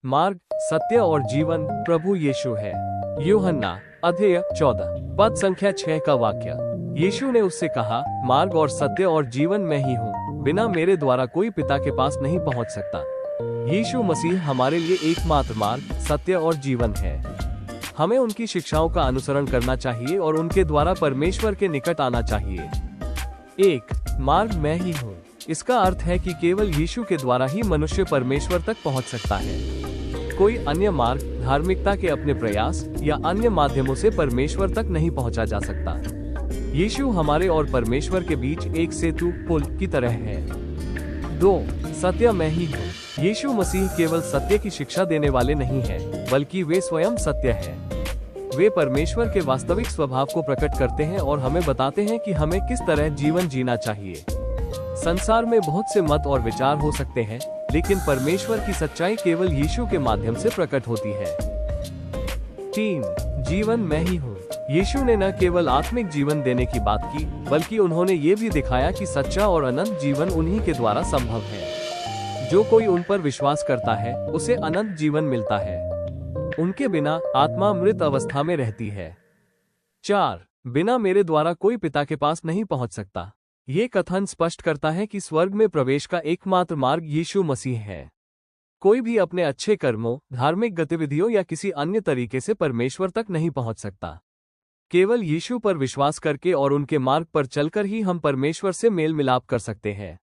मार्ग, सत्य और जीवन प्रभु यीशु है। यूहन्ना अध्याय 14 पद संख्या 6 का वाक्य। यीशु ने उससे कहा, मार्ग और सत्य और जीवन मैं ही हूँ, बिना मेरे द्वारा कोई पिता के पास नहीं पहुँच सकता। यीशु मसीह हमारे लिए एकमात्र मार्ग, सत्य और जीवन है। हमें उनकी शिक्षाओं का अनुसरण करना चाहिए और उनके द्वारा परमेश्वर के निकट आना चाहिए। 1. मार्ग मैं ही हूँ। इसका अर्थ है कि केवल यीशु के द्वारा ही मनुष्य परमेश्वर तक पहुँच सकता है। कोई अन्य मार्ग, धार्मिकता के अपने प्रयास या अन्य माध्यमों से परमेश्वर तक नहीं पहुँचा जा सकता। यीशु हमारे और परमेश्वर के बीच एक सेतु, पुल की तरह है। 2. सत्य मैं ही हूँ। यीशु मसीह केवल सत्य की शिक्षा देने वाले नहीं हैं, बल्कि वे स्वयं सत्य हैं। वे परमेश्वर के वास्तविक स्वभाव को प्रकट करते हैं और हमें बताते हैं कि हमें किस तरह जीवन जीना चाहिए। संसार में बहुत से मत और विचार हो सकते हैं, लेकिन परमेश्वर की सच्चाई केवल यीशु के माध्यम से प्रकट होती है। 3. जीवन मैं ही हूँ। यीशु ने न केवल आत्मिक जीवन देने की बात की, बल्कि उन्होंने ये भी दिखाया कि सच्चा और अनंत जीवन उन्हीं के द्वारा संभव है। जो कोई उन पर विश्वास करता है, उसे अनंत जीवन मिलता है। उनके बिना आत्मा मृत अवस्था में रहती है। 4. बिना मेरे द्वारा कोई पिता के पास नहीं पहुंच सकता। ये कथन स्पष्ट करता है कि स्वर्ग में प्रवेश का एकमात्र मार्ग यीशु मसीह है। कोई भी अपने अच्छे कर्मों, धार्मिक गतिविधियों या किसी अन्य तरीके से परमेश्वर तक नहीं पहुंच सकता। केवल यीशु पर विश्वास करके और उनके मार्ग पर चलकर ही हम परमेश्वर से मेल मिलाप कर सकते हैं।